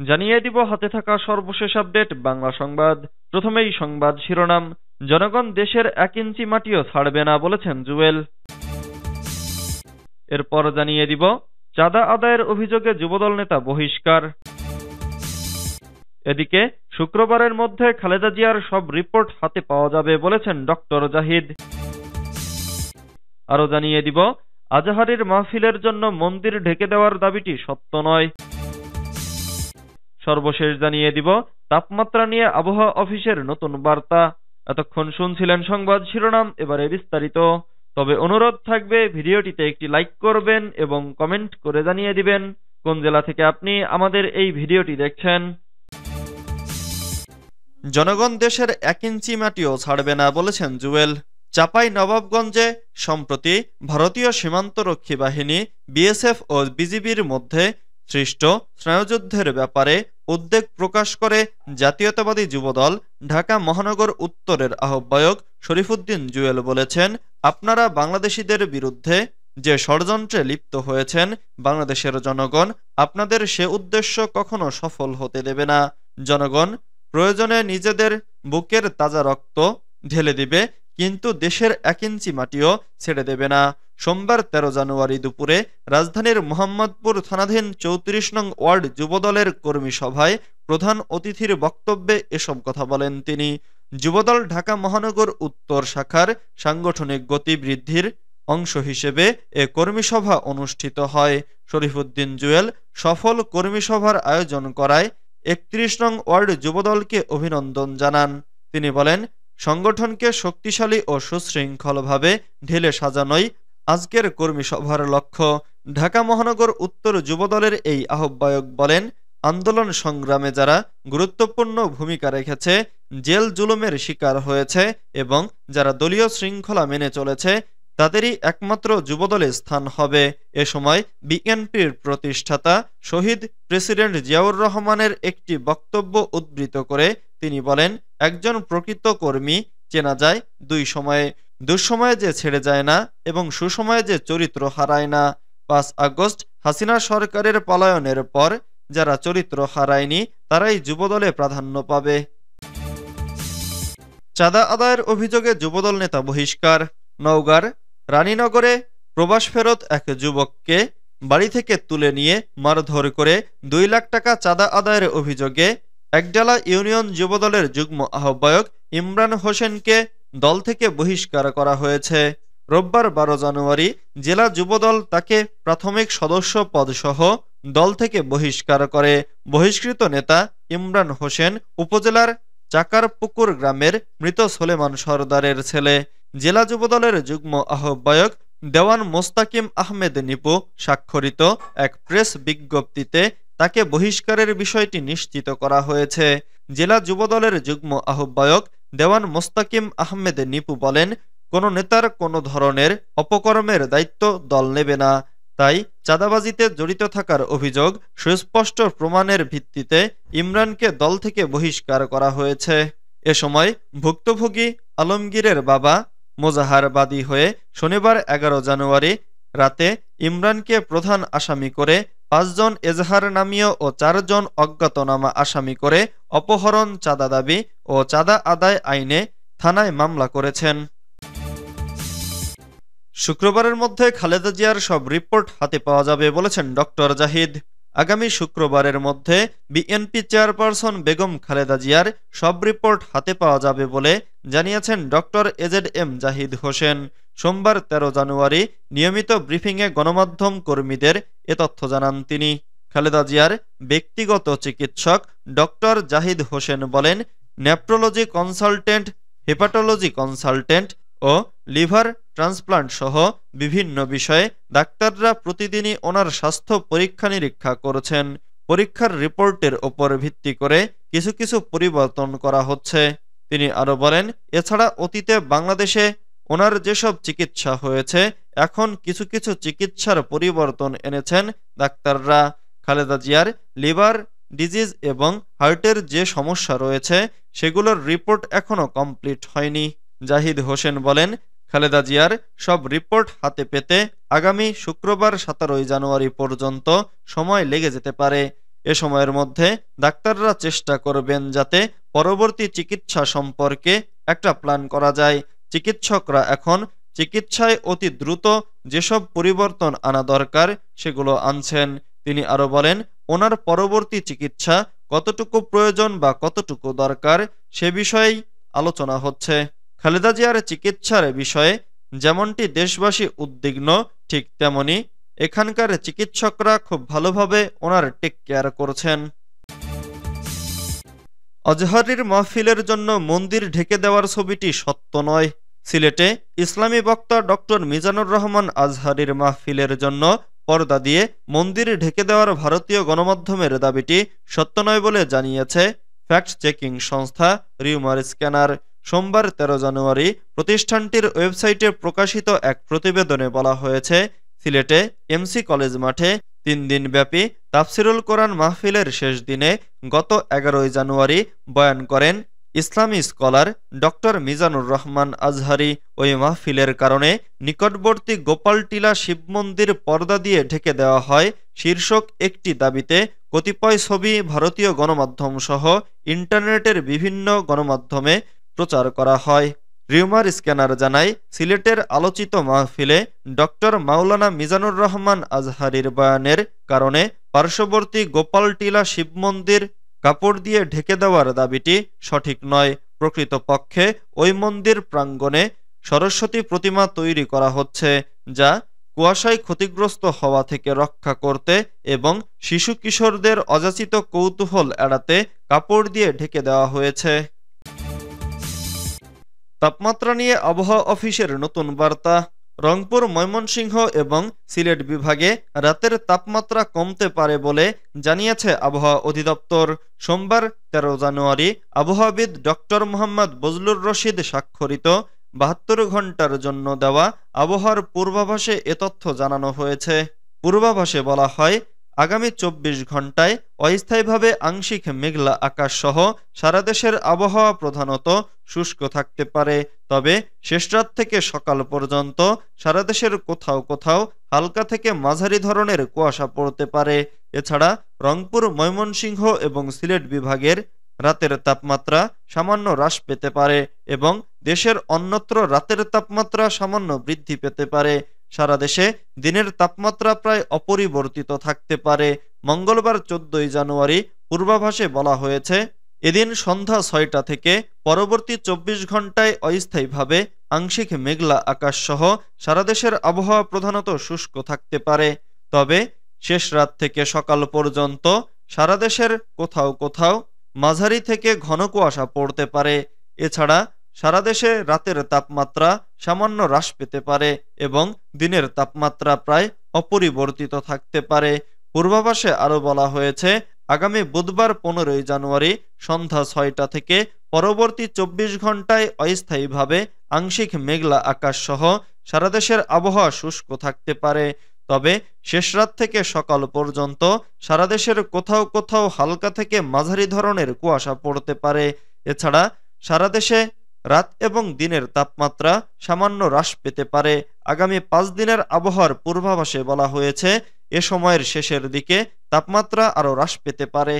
জানিয়ে দিব হাতে থাকা সর্বশেষ আপডেট বাংলা সংবাদ। প্রথমেই সংবাদ শিরোনাম। জনগণ দেশের 1 ইঞ্চি মাটিও ছাড়বে না বলেছেন জুয়েল। এরপর জানিয়ে দিব চাঁদা আদায়ের অভিযোগে যুবদল নেতা বহিষ্কার। এদিকে শুক্রবারের মধ্যে খালেদা জিয়ার সব রিপোর্ট হাতে পাওয়া যাবে বলেছেন ডক্টর জাহিদ। আরো জানিয়ে দিব আজহারীর মাহফিলের জন্য মন্দির ঢেকে দেওয়ার দাবিটি সত্য নয়। সর্বশেষ জানিয়ে দিব তাপমাত্রা নিয়ে আবহাওয়া অফিসের নতুন বার্তা। এতক্ষণ শুনছিলেন সংবাদ শিরোনাম, এবারে বিস্তারিত। তবে অনুরোধ থাকবে ভিডিওটিতে একটি লাইক করবেন এবং কমেন্ট করে জানিয়ে দিবেন কোন জেলা থেকে আপনি আমাদের এই ভিডিওটি দেখছেন। জনগণ দেশের 1 ইঞ্চি মাটিও ছাড়বে না বলেছেন জুয়েল। চাঁপাই নবাবগঞ্জে সম্প্রতি ভারতীয় সীমান্তরক্ষী বাহিনী বিএসএফ ও বিজিবির মধ্যে সৃষ্ট স্নায়ুযুদ্ধের ব্যাপারে উদ্বেগ প্রকাশ করে জাতীয়তাবাদী যুবদল ঢাকা মহানগর উত্তরের আহ্বায়ক শরীফুদ্দীন জুয়েল বলেছেন, আপনারা বাংলাদেশিদের বিরুদ্ধে যে ষড়যন্ত্রে লিপ্ত হয়েছেন, বাংলাদেশের জনগণ আপনাদের সে উদ্দেশ্য কখনো সফল হতে দেবে না। জনগণ প্রয়োজনে নিজেদের বুকের তাজা রক্ত ঢেলে দিবে, কিন্তু দেশের 1 ইঞ্চি মাটিও ছেড়ে দেবে না। সোমবার 13 জানুয়ারি দুপুরে রাজধানীর মোহাম্মদপুর থানাধীন 34 নং ওয়ার্ড যুবদলের কর্মী সভায় প্রধান অতিথির বক্তব্যে এসব কথা বলেন তিনি। যুবদল ঢাকা মহানগর উত্তর শাখার সাংগঠনিক গতি বৃদ্ধির অংশ হিসেবে এ কর্মী সভা অনুষ্ঠিত হয়। শরীফুদ্দীন জুয়েল সফল কর্মী সভার আয়োজন করায় 31 নং ওয়ার্ড যুবদলকে অভিনন্দন জানান। তিনি বলেন, সংগঠনকে শক্তিশালী ও সুশৃঙ্খলভাবে ঢেলে সাজানোই আজকের কর্মী সভার লক্ষ্য। ঢাকা মহানগর উত্তর যুবদলের এই আহ্বায়ক বলেন, আন্দোলন সংগ্রামে যারা গুরুত্বপূর্ণ ভূমিকা রেখেছে, জেল জুলুমের শিকার হয়েছে এবং যারা দলীয় শৃঙ্খলা মেনে চলেছে, তাদেরই একমাত্র যুবদলে স্থান হবে। এ সময় বিএনপির প্রতিষ্ঠাতা শহীদ প্রেসিডেন্ট জিয়াউর রহমানের একটি বক্তব্য উদ্ধৃত করে তিনি বলেন, একজন প্রকৃত কর্মী চেনা যায় দুই সময়ে, দুঃসময়ে যে ছেড়ে যায় না এবং সুসময়ে যে চরিত্র হারায় না। 5 আগস্ট হাসিনা সরকারের পলায়নের পর যারা চরিত্র হারায়নি তারাই যুবদলে প্রাধান্য পাবে। চাঁদা আদায়ের অভিযোগে যুবদল নেতা বহিষ্কার। নওগাঁর রানীনগরে প্রবাস ফেরত এক যুবককে বাড়ি থেকে তুলে নিয়ে মারধর করে 2 লাখ টাকা চাঁদা আদায়ের অভিযোগে একডালা ইউনিয়ন যুবদলের যুগ্ম আহ্বায়ক ইমরান হোসেনকে দল থেকে বহিষ্কার করা হয়েছে। রোববার 12 জানুয়ারি জেলা যুবদল তাকে প্রাথমিক সদস্য পদসহ দল থেকে বহিষ্কার করে। বহিষ্কৃত নেতা ইমরান হোসেন উপজেলার চাকারপুকুর গ্রামের মৃত সোলেমান সরদারের ছেলে। জেলা যুবদলের যুগ্ম আহ্বায়ক দেওয়ান মোস্তাকিম আহমেদ নিপু স্বাক্ষরিত এক প্রেস বিজ্ঞপ্তিতে তাকে বহিষ্কারের বিষয়টি নিশ্চিত করা হয়েছে। জেলা যুবদলের যুগ্ম আহ্বায়ক দেওয়ান মোস্তাকিম আহমেদ নিপু বলেন, কোনো নেতার কোনো ধরনের অপকর্মের দায়িত্ব দল নেবে না, তাই চাঁদাবাজিতে জড়িত থাকার অভিযোগ সুস্পষ্ট প্রমাণের ভিত্তিতে ইমরানকে দল থেকে বহিষ্কার করা হয়েছে। এ সময় ভুক্তভোগী আলমগীরের বাবা মোজাহার বাদী হয়ে শনিবার 11 জানুয়ারি রাতে ইমরানকে প্রধান আসামি করে 5 জন এজাহার নামীয় ও 4 জন অজ্ঞাতনামা আসামি করে অপহরণ, চাঁদা দাবি ও চাঁদা আদায় আইনে থানায় মামলা করেছেন। শুক্রবারের মধ্যে খালেদা জিয়ার সব রিপোর্ট হাতে পাওয়া যাবে বলেছেন ডক্টর জাহিদ। আগামী শুক্রবারের মধ্যে বিএনপি চেয়ারপারসন বেগম খালেদা জিয়ার সব রিপোর্ট হাতে পাওয়া যাবে বলে জানিয়েছেন ডক্টর এজেড জাহিদ হোসেন। সোমবার 13 জানুয়ারি নিয়মিত ব্রিফিংয়ে গণমাধ্যম কর্মীদের এ তথ্য জানান তিনি। খালেদা জিয়ার ব্যক্তিগত চিকিৎসক ডক্টর জাহিদ হোসেন বলেন, নেফ্রোলজি কনসালটেন্ট, হেপাটোলজি কনসালটেন্ট ও লিভার ট্রান্সপ্লান্ট সহ বিভিন্ন বিষয়ে ডাক্তাররা প্রতিদিনই ওনার স্বাস্থ্য পরীক্ষা নিরীক্ষা করছেন। পরীক্ষার রিপোর্টের ওপর ভিত্তি করে কিছু কিছু পরিবর্তন করা হচ্ছে। তিনি আরো বলেন, এছাড়া অতীতে বাংলাদেশে ওনার যেসব চিকিৎসা হয়েছে, এখন কিছু কিছু চিকিৎসার পরিবর্তন এনেছেন ডাক্তাররা। খালেদা জিয়ার লিভার ডিজিজ এবং হার্টের যে সমস্যা রয়েছে সেগুলোর রিপোর্ট এখনো কমপ্লিট হয়নি। জাহিদ হোসেন বলেন, খালেদা জিয়ার সব রিপোর্ট হাতে পেতে আগামী শুক্রবার 17 জানুয়ারি পর্যন্ত সময় লেগে যেতে পারে। এ সময়ের মধ্যে ডাক্তাররা চেষ্টা করবেন যাতে পরবর্তী চিকিৎসা সম্পর্কে একটা প্ল্যান করা যায়। চিকিৎসকরা এখন চিকিৎসায় অতি দ্রুত যেসব পরিবর্তন আনা দরকার সেগুলো আনছেন। তিনি আরো বলেন, ওনার পরবর্তী চিকিৎসা কতটুকু প্রয়োজন বা কতটুকু দরকার সে বিষয়েই আলোচনা হচ্ছে। খালেদা জিয়ার চিকিৎসার বিষয়ে যেমনটি দেশবাসী উদ্বিগ্ন, ঠিক তেমনি এখানকার চিকিৎসকরা খুব ভালোভাবে ওনার টেক কেয়ার করছেন। আজহারীর মাহফিলের জন্য মন্দির ঢেকে দেওয়ার ছবিটি সত্য নয়। সিলেটে ইসলামী বক্তা ডক্টর মিজানুর রহমান আজহারীর মাহফিলের জন্য পর্দা দিয়ে মন্দির ঢেকে দেওয়ার ভারতীয় গণমাধ্যমের দাবিটি সত্য নয় বলে জানিয়েছে ফ্যাক্ট চেকিং সংস্থা রিউমার স্ক্যানার। সোমবার 13 জানুয়ারি প্রতিষ্ঠানটির ওয়েবসাইটে প্রকাশিত এক প্রতিবেদনে বলা হয়েছে, সিলেটে এমসি কলেজ মাঠে 3 দিনব্যাপী তাফসিরুল কোরআন মাহফিলের শেষ দিনে গত 11 জানুয়ারি বয়ান করেন ইসলামী স্কলার ডক্টর মিজানুর রহমান আজহারী। ওই মাহফিলের কারণে নিকটবর্তী গোপালটিলা শিব মন্দির পর্দা দিয়ে ঢেকে দেওয়া হয় শীর্ষক একটি দাবিতে কতিপয় ছবি ভারতীয় গণমাধ্যম সহ ইন্টারনেটের বিভিন্ন গণমাধ্যমে প্রচার করা হয়। রিউমার স্ক্যানার জানায়, সিলেটের আলোচিত মাহফিলে ডক্টর মাওলানা মিজানুর রহমান আজহারীর বয়ানের কারণে পার্শ্ববর্তী গোপালটিলা শিব মন্দির কাপড় দিয়ে ঢেকে দেওয়ার দাবিটি সঠিক নয়। প্রকৃতপক্ষে ওই মন্দির প্রাঙ্গণে সরস্বতী প্রতিমা তৈরি করা হচ্ছে, যা কুয়াশায় ক্ষতিগ্রস্ত হওয়া থেকে রক্ষা করতে এবং শিশু কিশোরদের অযাচিত কৌতূহল এড়াতে কাপড় দিয়ে ঢেকে দেওয়া হয়েছে। তাপমাত্রা নিয়ে আবহাওয়া অফিসের নতুন বার্তা। রংপুর, ময়মনসিংহ এবং সিলেট বিভাগে রাতের তাপমাত্রা কমতে পারে বলে জানিয়েছে আবহাওয়া অধিদপ্তর। সোমবার 13 জানুয়ারি আবহাওয়াবিদ ডক্টর মোহাম্মদ বজলুর রশিদ স্বাক্ষরিত 72 ঘন্টার জন্য দেওয়া আবহাওয়ার পূর্বাভাসে এ তথ্য জানানো হয়েছে। পূর্বাভাসে বলা হয়, আগামী 24 ঘন্টায় অস্থায়ীভাবে আংশিক মেঘলা আকাশ সহ সারা দেশের আবহাওয়া প্রধানত শুষ্ক থাকতে পারে, তবে শেষরাত থেকে সকাল পর্যন্ত সারা দেশের কোথাও কোথাও হালকা থেকে মাঝারি ধরনের কুয়াশা পড়তে পারে। এছাড়া রংপুর, ময়মনসিংহ এবং সিলেট বিভাগের রাতের তাপমাত্রা সামান্য হ্রাস পেতে পারে এবং দেশের অন্যত্র রাতের তাপমাত্রা সামান্য বৃদ্ধি পেতে পারে। সারা দেশে দিনের তাপমাত্রা প্রায় অপরিবর্তিত থাকতে পারে। মঙ্গলবার 14 জানুয়ারি পূর্বাভাসে বলা হয়েছে, এদিন সন্ধ্যা 6টা থেকে পরবর্তী 24 ঘন্টায় অস্থায়ীভাবে আংশিক মেঘলা আকাশ সহ সারা দেশের আবহাওয়া প্রধানত শুষ্ক থাকতে পারে, তবে শেষ রাত থেকে সকাল পর্যন্ত সারা দেশের কোথাও কোথাও মাঝারি থেকে ঘন কুয়াশা পড়তে পারে। এছাড়া সারা দেশে রাতের তাপমাত্রা সামান্য হ্রাস পেতে পারে এবং দিনের তাপমাত্রা প্রায় অপরিবর্তিত থাকতে পারে। পূর্বাভাসে আরও বলা হয়েছে, আগামী বুধবার 15 জানুয়ারি সন্ধ্যা 6টা থেকে পরবর্তী 24 ঘন্টায় অস্থায়ীভাবে আংশিক মেঘলা আকাশ সহ সারা দেশের আবহাওয়া শুষ্ক থাকতে পারে, তবে শেষ রাত থেকে সকাল পর্যন্ত সারা দেশের কোথাও কোথাও হালকা থেকে মাঝারি ধরনের কুয়াশা পড়তে পারে। এছাড়া সারা দেশে রাত এবং দিনের তাপমাত্রা সামান্য হ্রাস পেতে পারে। আগামী 5 দিনের আবহাওয়ার পূর্বাভাসে বলা হয়েছে, এ সময়ের শেষের দিকে তাপমাত্রা আরও হ্রাস পেতে পারে।